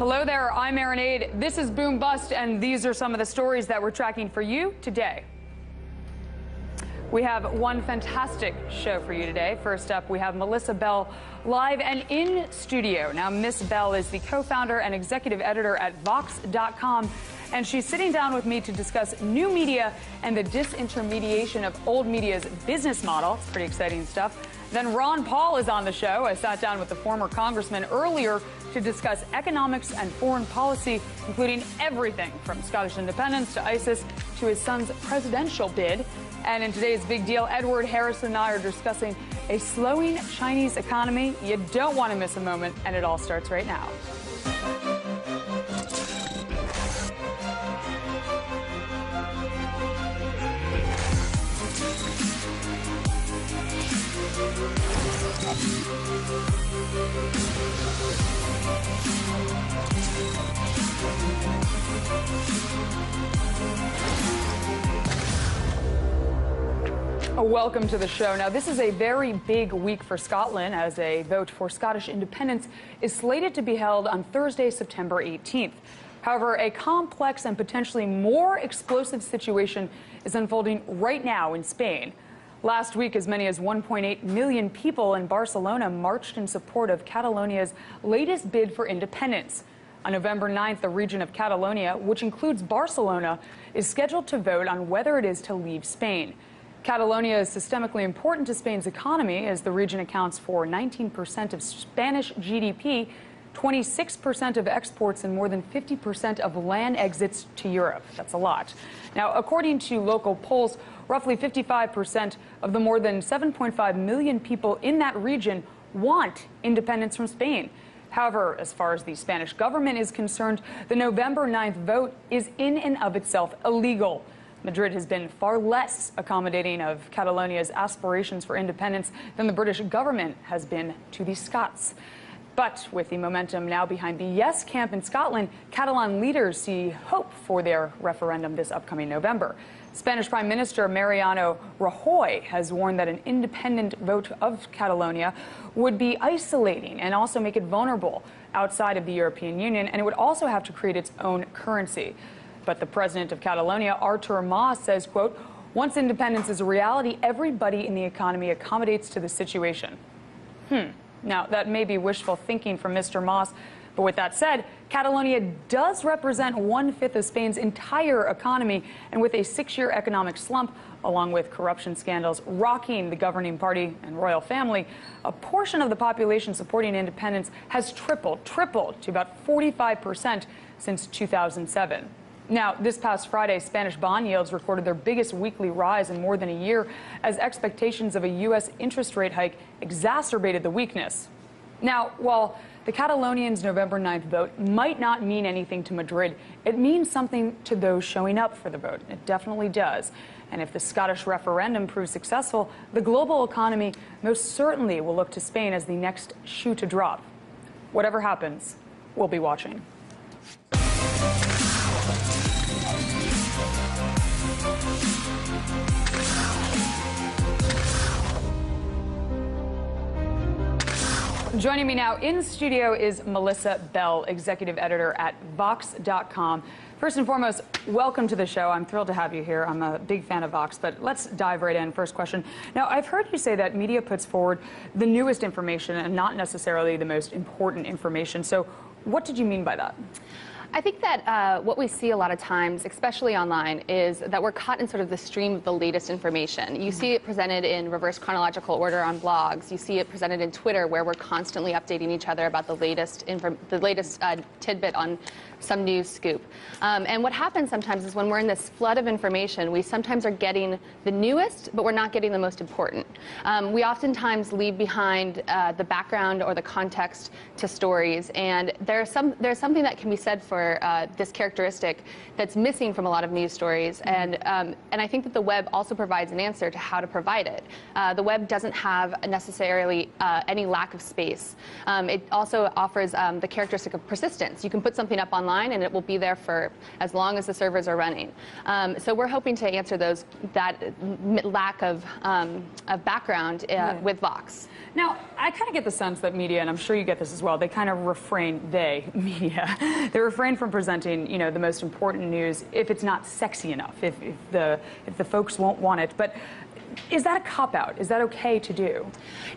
Hello there, I'm Erin Ade. This is Boom Bust, and these are some of the stories that we're tracking for you today. We have one fantastic show for you today. First up, we have Melissa Bell live and in studio. Now, Miss Bell is the co-founder and executive editor at Vox.com, and she's sitting down with me to discuss new media and the disintermediation of old media's business model. It's pretty exciting stuff. Then Ron Paul is on the show. I sat down with the former congressman earlier to discuss economics and foreign policy, including everything from Scottish independence to ISIS to his son's presidential bid. And in today's Big Deal, Edward Harrison and I are discussing a slowing Chinese economy. You don't want to miss a moment, and it all starts right now. Welcome to the show. Now, this is a very big week for Scotland, as a vote for Scottish independence is slated to be held on Thursday, September 18th. However, a complex and potentially more explosive situation is unfolding right now in Spain. Last week, as many as 1.8 million people in Barcelona marched in support of Catalonia's latest bid for independence. On November 9th, the region of Catalonia, which includes Barcelona, is scheduled to vote on whether it is to leave Spain. Catalonia is systemically important to Spain's economy, as the region accounts for 19% of Spanish GDP, 26% of exports, and more than 50% of land exits to Europe. That's a lot. Now, according to local polls, roughly 55% of the more than 7.5 million people in that region want independence from Spain. However, as far as the Spanish government is concerned, the November 9th vote is in and of itself illegal. Madrid has been far less accommodating of Catalonia's aspirations for independence than the British government has been to the Scots. But with the momentum now behind the yes camp in Scotland, Catalan leaders see hope for their referendum this upcoming November. Spanish Prime Minister Mariano Rajoy has warned that an independent vote of Catalonia would be isolating and also make it vulnerable outside of the European Union, and it would also have to create its own currency. But the president of Catalonia, Artur Mas, says, quote, once independence is a reality, everybody in the economy accommodates to the situation. Now, that may be wishful thinking from Mr. Mas, but with that said, Catalonia does represent 1/5 of Spain's entire economy, and with a 6-year economic slump, along with corruption scandals rocking the governing party and royal family, a portion of the population supporting independence has tripled to about 45% since 2007. Now, this past Friday, Spanish bond yields recorded their biggest weekly rise in more than a year, as expectations of a U.S. interest rate hike exacerbated the weakness. Now, while the Catalonians' November 9th vote might not mean anything to Madrid, it means something to those showing up for the vote. It definitely does. And if the Scottish referendum proves successful, the global economy most certainly will look to Spain as the next shoe to drop. Whatever happens, we'll be watching. Joining me now in studio is Melissa Bell, executive editor at Vox.com. First and foremost, welcome to the show. I'm thrilled to have you here. I'm a big fan of Vox, but let's dive right in. First question. Now, I've heard you say that media puts forward the newest information and not necessarily the most important information. So what did you mean by that? I think that what we see a lot of times, especially online, is that we're caught in sort of the stream of the latest information. You see it presented in reverse chronological order on blogs. You see it presented in Twitter, where we're constantly updating each other about the latest tidbit on some news scoop. And what happens sometimes is when we're in this flood of information, we sometimes are getting the newest, but we're not getting the most important. We oftentimes leave behind the background or the context to stories, and there's something that can be said for for this characteristic that's missing from a lot of news stories. And I think that the web also provides an answer to how to provide it. The web doesn't have necessarily any lack of space. It also offers the characteristic of persistence. You can put something up online and it will be there for as long as the servers are running. So we're hoping to answer that lack of background with Vox. Now, I kind of get the sense that media, and I'm sure you get this as well, they kind of media, they refrain from presenting, the most important news if it's not sexy enough, if the folks won't want it. But is that a cop-out? Is that okay to do?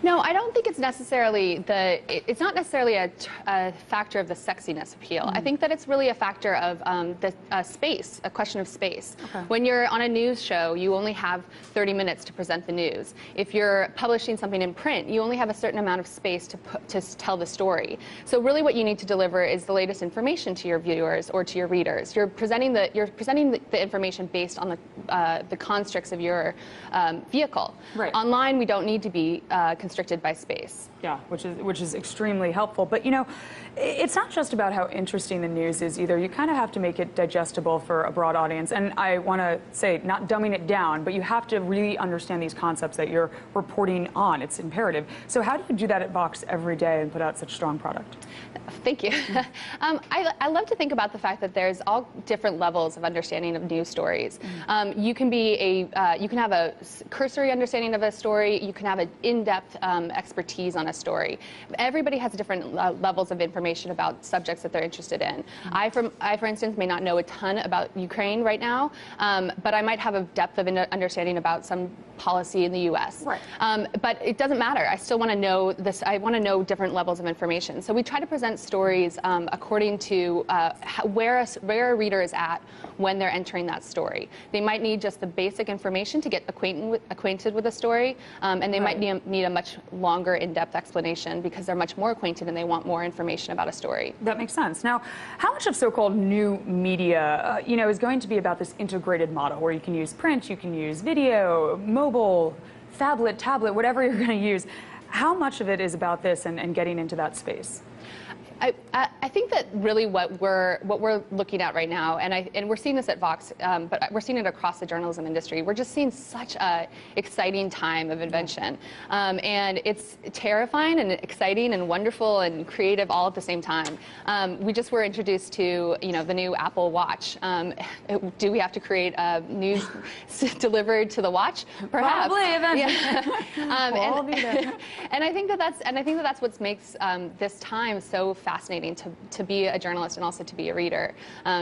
No, I don't think it's necessarily it's not necessarily a factor of the sexiness appeal. I think that it's really a factor of the space, a question of space. Okay. When you're on a news show, you only have 30 minutes to present the news. If you're publishing something in print, you only have a certain amount of space to tell the story. So really what you need to deliver is the latest information to your viewers or to your readers. You're presenting the information based on the constructs of your vehicle. Right. Online, we don't need to be constricted by space. Yeah, which is extremely helpful. But it's not just about how interesting the news is either. You kind of have to make it digestible for a broad audience. And I want to say, not dumbing it down, but you have to really understand these concepts that you're reporting on. It's imperative. So how do you do that at Vox every day and put out such strong product? Thank you. I love to think about the fact that there's all different levels of understanding of news stories. You can have a cursory understanding of a story. You can have an in-depth expertise on a story. Everybody has different levels of information about subjects that they're interested in. I, for instance, may not know a ton about Ukraine right now, but I might have a depth of understanding about some policy in the U.S. Right. But it doesn't matter. I still want to know this. I want to know different levels of information. So we try to present stories according to where a reader is at when they're entering that story. They might need just the basic information to get acquainted with a story, and they might need a much longer, in-depth explanation because they're much more acquainted and they want more information about a story. That makes sense. Now, how much of so-called new media, is going to be about this integrated model where you can use print, you can use video, mobile, phablet, tablet, whatever you're going to use? How much of it is about this and getting into that space? I think that really what we're looking at right now, and we're seeing this at Vox, but we're seeing it across the journalism industry. We're just seeing such a exciting time of invention, and it's terrifying and exciting and wonderful and creative all at the same time. We just were introduced to the new Apple Watch. Do we have to create news delivered to the watch? Perhaps. Probably eventually. Yeah. And I think that's what makes this time so fascinating to be a journalist and also to be a reader,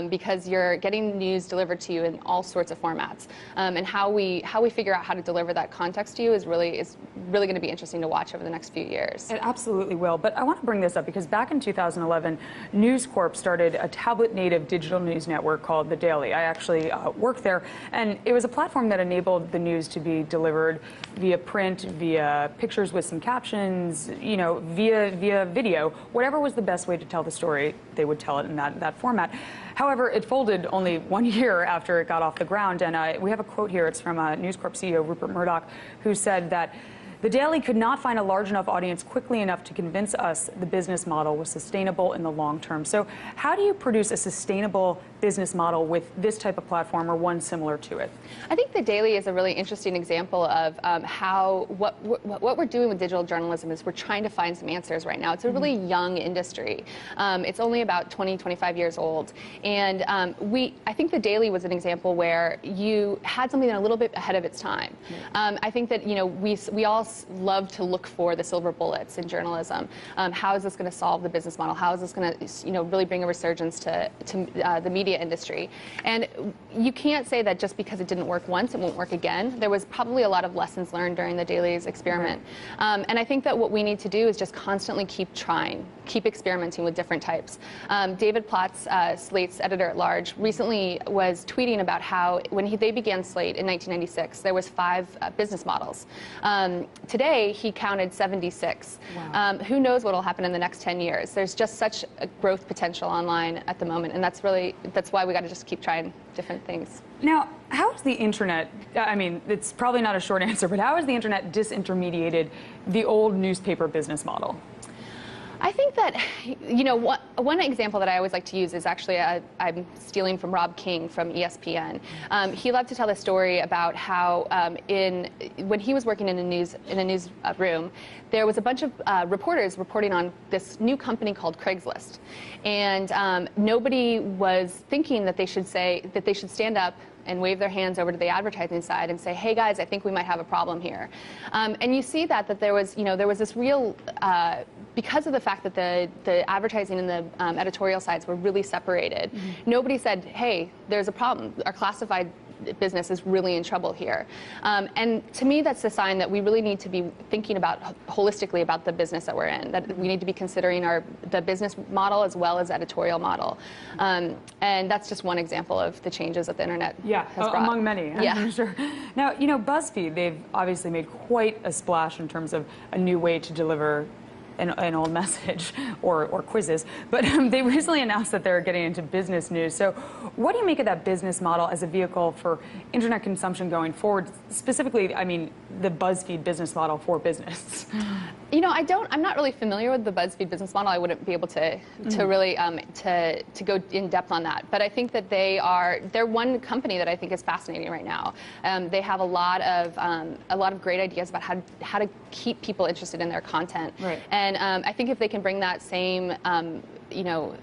because you're getting news delivered to you in all sorts of formats, and how we figure out how to deliver that context to you is really going to be interesting to watch over the next few years. It absolutely will. But I want to bring this up because back in 2011, News Corp started a tablet-native digital news network called The Daily. I actually worked there, and it was a platform that enabled the news to be delivered via print, via pictures with some captions, via video, whatever was the best way to tell the story, they would tell it in that format. However, it folded only 1 year after it got off the ground, and we have a quote here. It's from News Corp CEO Rupert Murdoch, who said that The Daily could not find a large enough audience quickly enough to convince us the business model was sustainable in the long term. So how do you produce a sustainable business model with this type of platform or one similar to it? I think The Daily is a really interesting example of how what we're doing with digital journalism is we're trying to find some answers right now. It's a really young industry. It's only about 20, 25 years old. And I think The Daily was an example where you had something a little bit ahead of its time. I think that, we all love to look for the silver bullets in journalism. How is this going to solve the business model? How is this going to, really bring a resurgence to the media industry? And you can't say that just because it didn't work once, it won't work again. There was probably a lot of lessons learned during the Daily's experiment. And I think that what we need to do is just constantly keep trying, keep experimenting with different types. David Plotz, Slate's editor-at-large, recently was tweeting about how when they began Slate in 1996, there was 5 business models. Today, he counted 76. Wow. Who knows what will happen in the next 10 years? There's just such a growth potential online at the moment, and that's why we got to just keep trying different things. Now, how is the internet, it's probably not a short answer, but how has the internet disintermediated the old newspaper business model? I think that, you know, one example that I always like to use is actually, I'm stealing from Rob King from ESPN. He loved to tell the story about how when he was working in a newsroom, there was a bunch of reporters reporting on this new company called Craigslist. And nobody was thinking that they should stand up and wave their hands over to the advertising side and say, hey guys, I think we might have a problem here. And you see that there was this real, because of the fact that the advertising and the editorial sides were really separated, nobody said, hey, there's a problem. Our classified business is really in trouble here. And to me, that's a sign that we really need to be thinking holistically about the business that we're in, that we need to be considering the business model as well as editorial model. And that's just one example of the changes that the internet has brought. Among many, yeah. I'm sure. Now, you know, BuzzFeed, they've obviously made quite a splash in terms of a new way to deliver an old message or quizzes, but they recently announced that they're getting into business news. So what do you make of that business model as a vehicle for internet consumption going forward? Specifically, I mean, the BuzzFeed business model for business. You know, I'm not really familiar with the BuzzFeed business model. I wouldn't be able to really to go in depth on that. But I think that they're one company that I think is fascinating right now. They have a lot of great ideas about how to keep people interested in their content. Right. And I think if they can bring that same you know,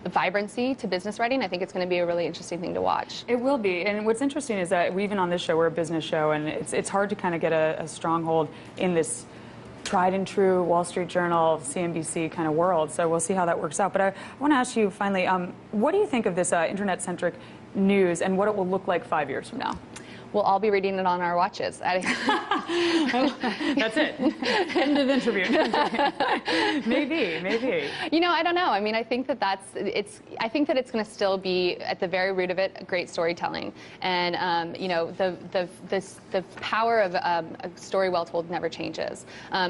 vibrancy to business writing, I think it's going to be a really interesting thing to watch. It will be. And what's interesting is that even on this show, we're a business show, and it's hard to kind of get a stronghold in this tried and true Wall Street Journal, CNBC kind of world. So we'll see how that works out. But I want to ask you finally, what do you think of this internet-centric news and what it will look like 5 years from now? We'll all be reading it on our watches. That's it. End of interview. Maybe. You know, I don't know. I mean, I think that I think that it's going to still be at the very root of it, great storytelling, and you know, the power of a story well told never changes.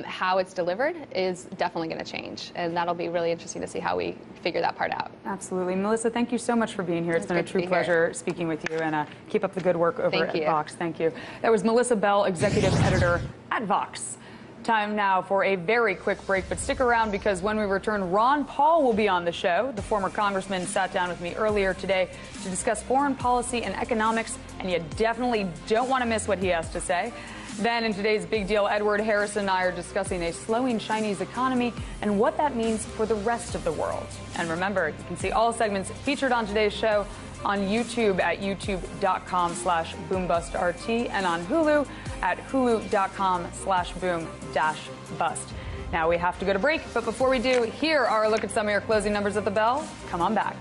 How it's delivered is definitely going to change, and that'll be really interesting to see how we figure that part out. Absolutely, Melissa. Thank you so much for being here. It's been a true pleasure speaking with you, and keep up the good work over at Vox. Thank you. That was Melissa Bell, executive editor at Vox. Time now for a very quick break, but stick around because when we return, Ron Paul will be on the show. The former congressman sat down with me earlier today to discuss foreign policy and economics, and you definitely don't want to miss what he has to say. Then in today's Big Deal, Edward Harrison and I are discussing a slowing Chinese economy and what that means for the rest of the world. And remember, you can see all segments featured on today's show on YouTube at youtube.com/boomBustRT and on Hulu at hulu.com/boom-bust. Now we have to go to break, but before we do, here are a look at some of your closing numbers at the bell. Come on back.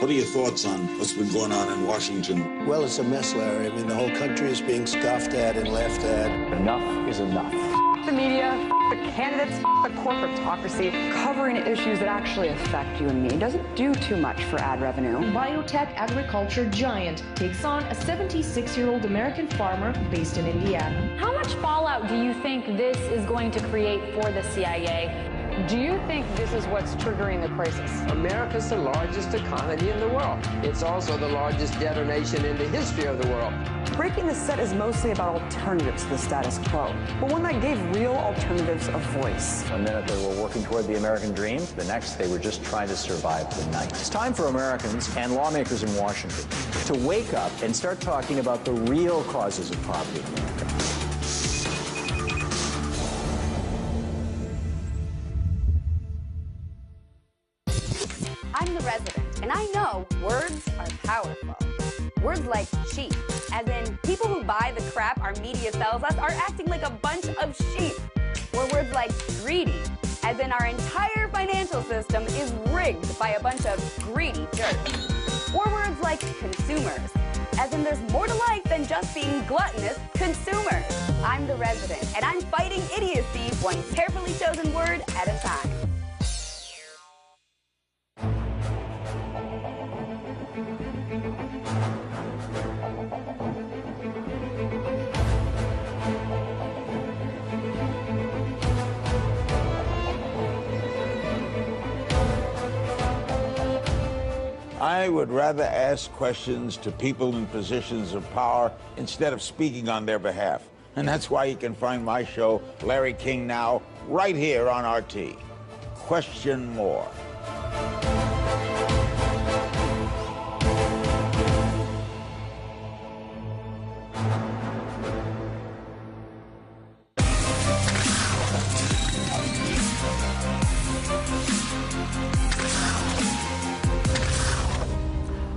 What are your thoughts on what's been going on in Washington? Well, it's a mess, Larry. I mean, the whole country is being scoffed at and laughed at. Enough is enough. The media, the candidates, the corporatocracy, covering issues that actually affect you and me doesn't do too much for ad revenue. Biotech agriculture giant takes on a 76-year-old American farmer based in Indiana. How much fallout do you think this is going to create for the CIA? Do you think this is what's triggering the crisis? America's the largest economy in the world. It's also the largest debtor nation in the history of the world. Breaking the set is mostly about alternatives to the status quo, but one that gave real alternatives a voice. One minute they were working toward the American dream, the next they were just trying to survive the night. It's time for Americans and lawmakers in Washington to wake up and start talking about the real causes of poverty in America. I'm the resident, and I know words are powerful. Words like cheap, as in people who buy the crap our media sells us are acting like a bunch of sheep. Or words like greedy, as in our entire financial system is rigged by a bunch of greedy jerks. Or words like consumers, as in there's more to life than just being gluttonous consumers. I'm the resident, and I'm fighting idiocy one carefully chosen word at a time. I would rather ask questions to people in positions of power instead of speaking on their behalf. And that's why you can find my show, Larry King Now, right here on RT. Question more.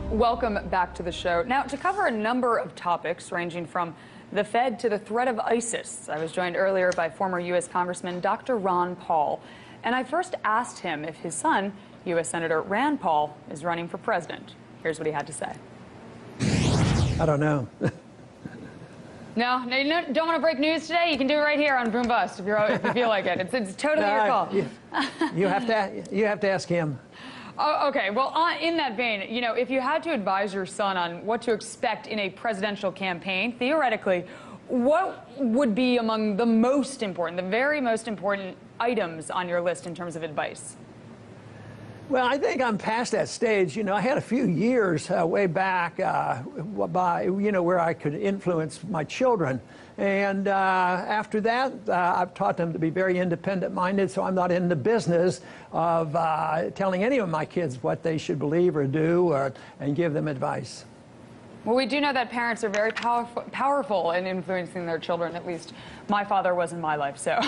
Welcome back to the show. Now, to cover a number of topics ranging from the Fed to the threat of ISIS, I was joined earlier by former U.S. Congressman Dr. Ron Paul. And I first asked him if his son, U.S. Senator Rand Paul, is running for president. Here's what he had to say. I don't know. No, you don't want to break news today? You can do it right here on Boom Bust if you feel like it. It's totally your call. You have to ask him. Oh, okay. Well, in that vein, you know, if you had to advise your son on what to expect in a presidential campaign, theoretically, what would be among the most important, the very most important items on your list in terms of advice? Well, I think I'm past that stage. You know, I had a few years way back where I could influence my children. And after that, I've taught them to be very independent-minded, so I'm not in the business of telling any of my kids what they should believe or do and give them advice. Well, we do know that parents are very powerful in influencing their children. At least my father was in my life, so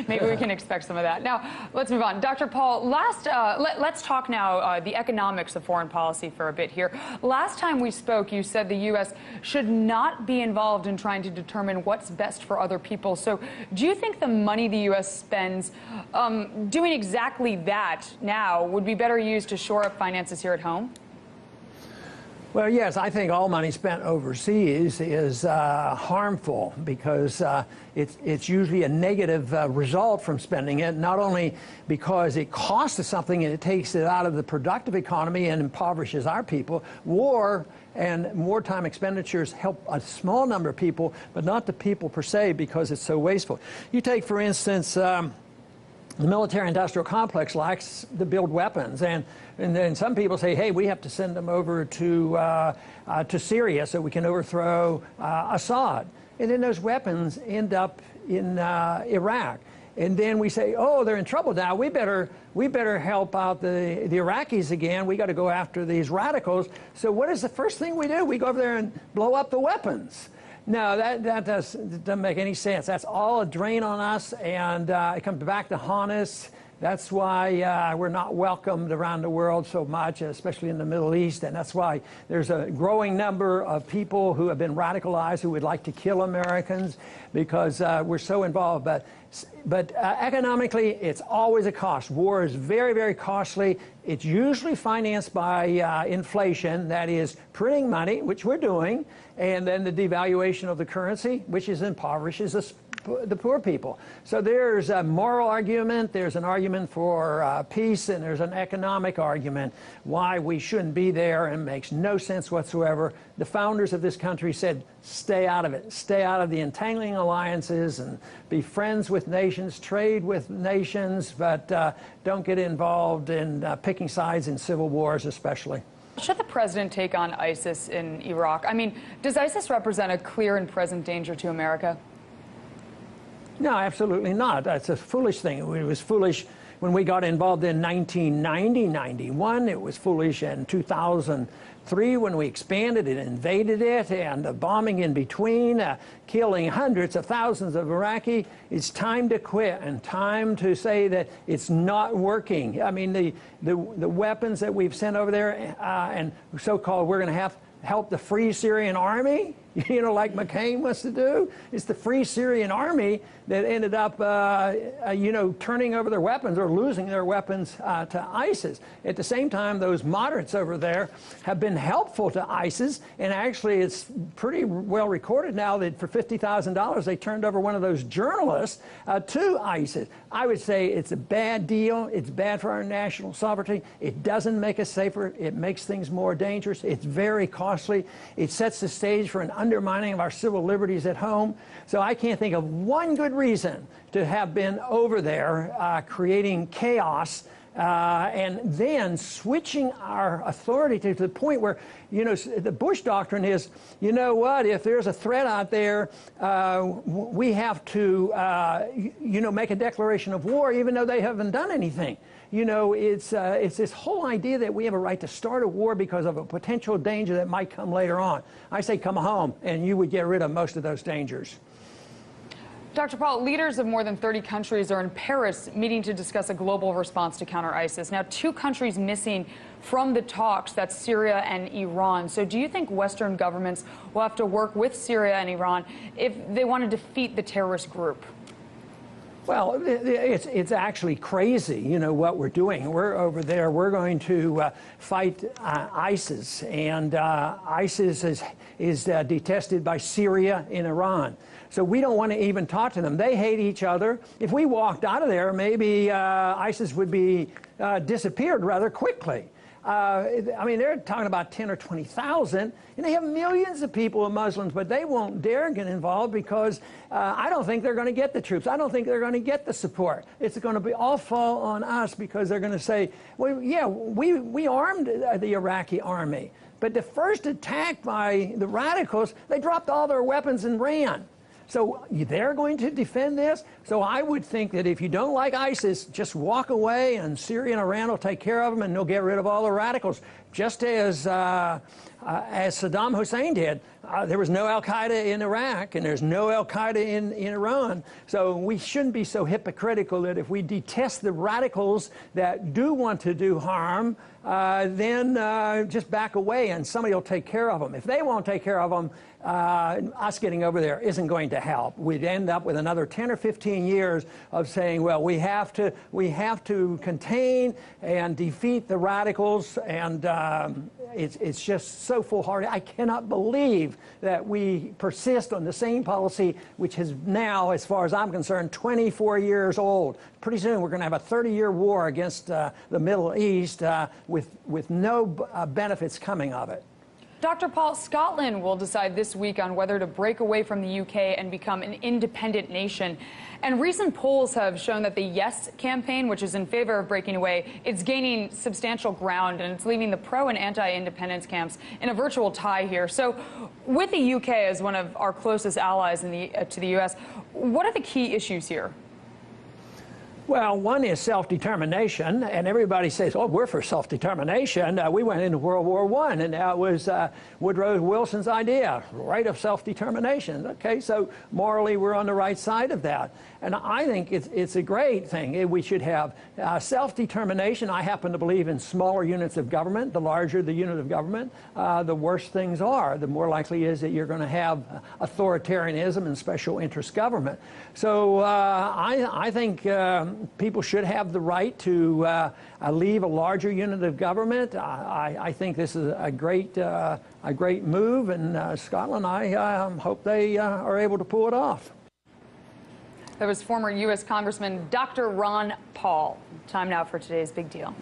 maybe we can expect some of that. Now, let's move on. Dr. Paul, let's talk now the economics of foreign policy for a bit here. Last time we spoke, you said the U.S. should not be involved in trying to determine what's best for other people. So do you think the money the U.S. spends doing exactly that now would be better used to shore up finances here at home? Well, yes, I think all money spent overseas is harmful because it's usually a negative result from spending it, not only because it costs us something and it takes it out of the productive economy and impoverishes our people. War and wartime expenditures help a small number of people, but not the people per se because it's so wasteful. You take, for instance, the military-industrial complex likes to build weapons, and then some people say, hey, we have to send them over to Syria so we can overthrow Assad. And then those weapons end up in Iraq. And then we say, oh, they're in trouble now. We better help out the Iraqis again. We got to go after these radicals. So what is the first thing we do? We go over there and blow up the weapons. No, that doesn't make any sense. That's all a drain on us, and it comes back to haunt us. That's why we're not welcomed around the world so much, especially in the Middle East, and that's why there's a growing number of people who have been radicalized who would like to kill Americans because we're so involved. But economically, it's always a cost. War is very, very costly. It's usually financed by inflation, that is printing money, which we're doing, and then the devaluation of the currency, which impoverishes the poor people. So there's a moral argument, there's an argument for peace, and there's an economic argument why we shouldn't be there, and it makes no sense whatsoever. The founders of this country said, stay out of it. Stay out of the entangling alliances and be friends with nations, trade with nations, but don't get involved in picking sides in civil wars especially. Should the president take on ISIS in Iraq? I mean, does ISIS represent a clear and present danger to America? No, absolutely not. That's a foolish thing. It was foolish when we got involved in 1990, 91. It was foolish in 2003 when we expanded and invaded it, and the bombing in between, killing hundreds of thousands of Iraqi. It's time to quit and time to say that it's not working. I mean, the weapons that we've sent over there and so-called we're going to help the Free Syrian Army, you know, like McCain wants to do. It's the Free Syrian Army that ended up, turning over their weapons or losing their weapons to ISIS. At the same time, those moderates over there have been helpful to ISIS, and actually it's pretty well recorded now that for $50,000 they turned over one of those journalists to ISIS. I would say it's a bad deal. It's bad for our national sovereignty. It doesn't make us safer. It makes things more dangerous. It's very costly. It sets the stage for an undermining of our civil liberties at home. So I can't think of one good reason to have been over there creating chaos and then switching our authority to the point where, you know, the Bush doctrine is, you know what, if there's a threat out there, we have to, you know, make a declaration of war even though they haven't done anything. You know, it's this whole idea that we have a right to start a war because of a potential danger that might come later on. I say come home, and you would get rid of most of those dangers. Dr. Paul, leaders of more than 30 countries are in Paris meeting to discuss a global response to counter ISIS. Now, 2 countries missing from the talks, that's Syria and Iran. So do you think Western governments will have to work with Syria and Iran if they want to defeat the terrorist group? Well, it's actually crazy, you know, what we're doing. We're over there. We're going to fight ISIS, and ISIS is detested by Syria and Iran. So we don't want to even talk to them. They hate each other. If we walked out of there, maybe ISIS would be disappeared rather quickly. I mean, they're talking about 10 or 20,000, and they have millions of people of Muslims, but they won't dare get involved because I don't think they're going to get the troops. I don't think they're going to get the support. It's going to be all fall on us because they're going to say, well, yeah, we armed the Iraqi army, but the first attack by the radicals, they dropped all their weapons and ran. So they're going to defend this? So I would think that if you don't like ISIS, just walk away and Syria and Iran will take care of them and they'll get rid of all the radicals. Just as Saddam Hussein did. There was no al-Qaeda in Iraq and there's no al-Qaeda in Iran. So we shouldn't be so hypocritical that if we detest the radicals that do want to do harm, then just back away and somebody will take care of them. If they won't take care of them, us getting over there isn't going to help. We'd end up with another 10 or 15 years of saying, well, we have to contain and defeat the radicals, and it's just so foolhardy. I cannot believe that we persist on the same policy, which is now, as far as I'm concerned, 24 years old. Pretty soon we're going to have a 30-year war against the Middle East with no benefits coming of it. Dr. Paul, Scotland will decide this week on whether to break away from the UK and become an independent nation. And recent polls have shown that the Yes campaign, which is in favor of breaking away, it's gaining substantial ground, and it's leaving the pro and anti-independence camps in a virtual tie here. So with the UK as one of our closest allies to the US, what are the key issues here? Well, one is self-determination, and everybody says, oh, we're for self-determination. We went into World War I, and that was Woodrow Wilson's idea, right of self-determination. Okay, so morally we're on the right side of that. And I think it's a great thing. We should have self-determination. I happen to believe in smaller units of government. The larger the unit of government, the worse things are. The more likely is that you're going to have authoritarianism and special interest government. So I think people should have the right to leave a larger unit of government. I think this is a great move, and Scotland, I hope they are able to pull it off. That was former U.S. Congressman Dr. Ron Paul. Time now for today's big deal.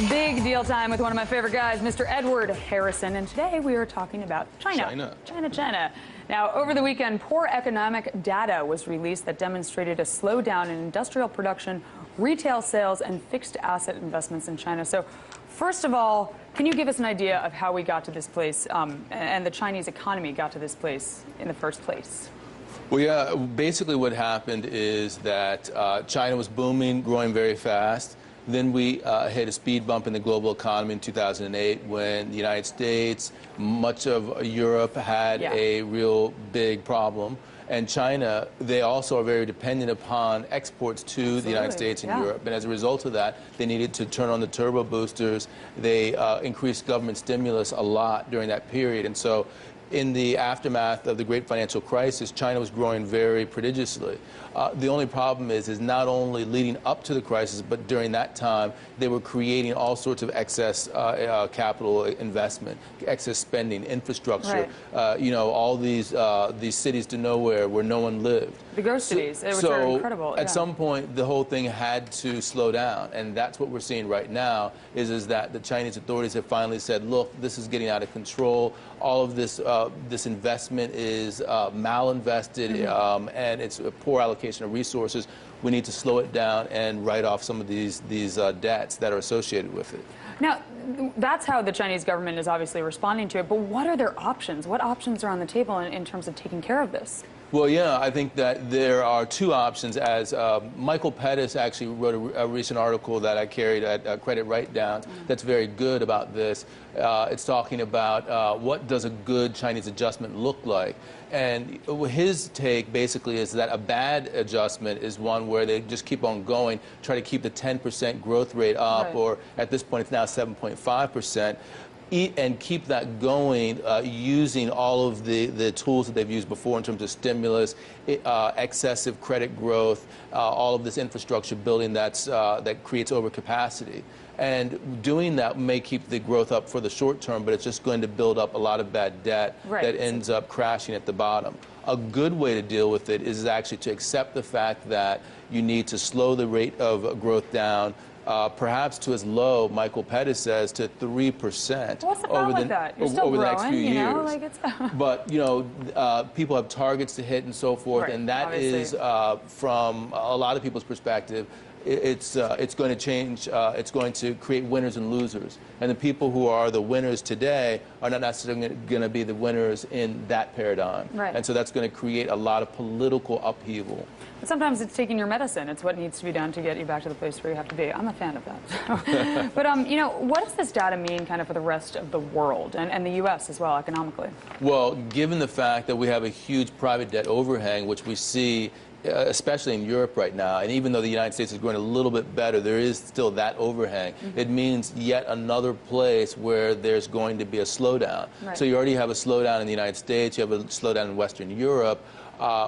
Big deal time with one of my favorite guys, Mr. Edward Harrison. And today we are talking about China. China. Now, over the weekend, poor economic data was released that demonstrated a slowdown in industrial production, retail sales, and fixed asset investments in China. So, first of all, can you give us an idea of how we got to this place and the Chinese economy got to this place in the first place? Well, yeah, basically what happened is that China was booming, growing very fast. Then we hit a speed bump in the global economy in 2008 when the United States, much of Europe had a real big problem. And China, they also are very dependent upon exports to the United States and Europe. And as a result of that, they needed to turn on the turbo boosters. They increased government stimulus a lot during that period. And so in the aftermath of the great financial crisis, China was growing very prodigiously. The only problem is not only leading up to the crisis, but during that time, they were creating all sorts of excess capital investment, excess spending, infrastructure, you know, all these cities to nowhere where no one lived. The ghost cities, which are incredible. At some point, the whole thing had to slow down, and that's what we're seeing right now, is that the Chinese authorities have finally said, look, this is getting out of control. All of this this investment is malinvested, and it's a poor allocation of resources. We need to slow it down and write off some of these debts that are associated with it. Now, that's how the Chinese government is obviously responding to it, but what are their options? What options are on the table in terms of taking care of this? Well, yeah, I think that there are two options. As Michael Pettis actually wrote a recent article that I carried at Credit Write Down that's very good about this. It's talking about what does a good Chinese adjustment look like. And his take basically is that a bad adjustment is one where they just keep on going, try to keep the 10% growth rate up, or at this point it's now 7.5%. And keep that going using all of the tools that they've used before in terms of stimulus, excessive credit growth, all of this infrastructure building that creates overcapacity. And doing that may keep the growth up for the short term, but it's just going to build up a lot of bad debt that ends up crashing at the bottom. A good way to deal with it is actually to accept the fact that you need to slow the rate of growth down, perhaps to as low, Michael Pettis says, to 3% over the next few years. Like it's But, you know, people have targets to hit and so forth, and that is, from a lot of people's perspective, it's going to change. It's going to create winners and losers. And the people who are the winners today are not necessarily going to be the winners in that paradigm. And so that's going to create a lot of political upheaval. But sometimes it's taking your medicine. It's what needs to be done to get you back to the place where you have to be. I'm a fan of that. But, you know, what does this data mean kind of for the rest of the world and the U.S. as well economically? Well, given the fact that we have a huge private debt overhang, which we see especially in Europe right now, and even though the United States is growing a little bit better, there is still that overhang. It means yet another place where there's going to be a slowdown. So you already have a slowdown in the United States, you have a slowdown in Western Europe.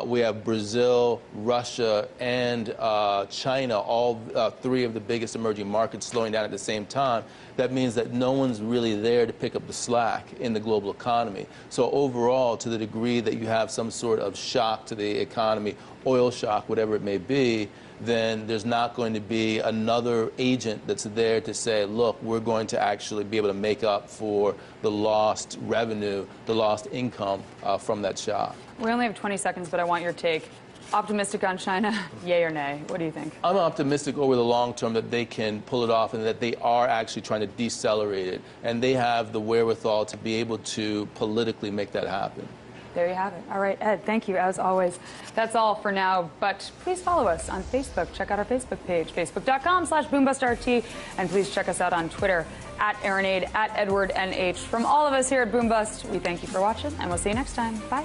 We have Brazil, Russia, and China, all three of the biggest emerging markets slowing down at the same time. That means that no one's really there to pick up the slack in the global economy. So overall, to the degree that you have some sort of shock to the economy, oil shock, whatever it may be, then there's not going to be another agent that's there to say, look, we're going to actually be able to make up for the lost revenue, the lost income from that shock. We only have 20 seconds, but I want your take. Optimistic on China, yay or nay? What do you think? I'm optimistic over the long term that they can pull it off and that they are actually trying to decelerate it. And they have the wherewithal to be able to politically make that happen. There you have it. All right, Ed, thank you as always. That's all for now, but please follow us on Facebook. Check out our Facebook page, facebook.com/BoomBustRT, and please check us out on Twitter @AaronAid, @EdwardNH. From all of us here at Boom Bust, we thank you for watching, and we'll see you next time. Bye.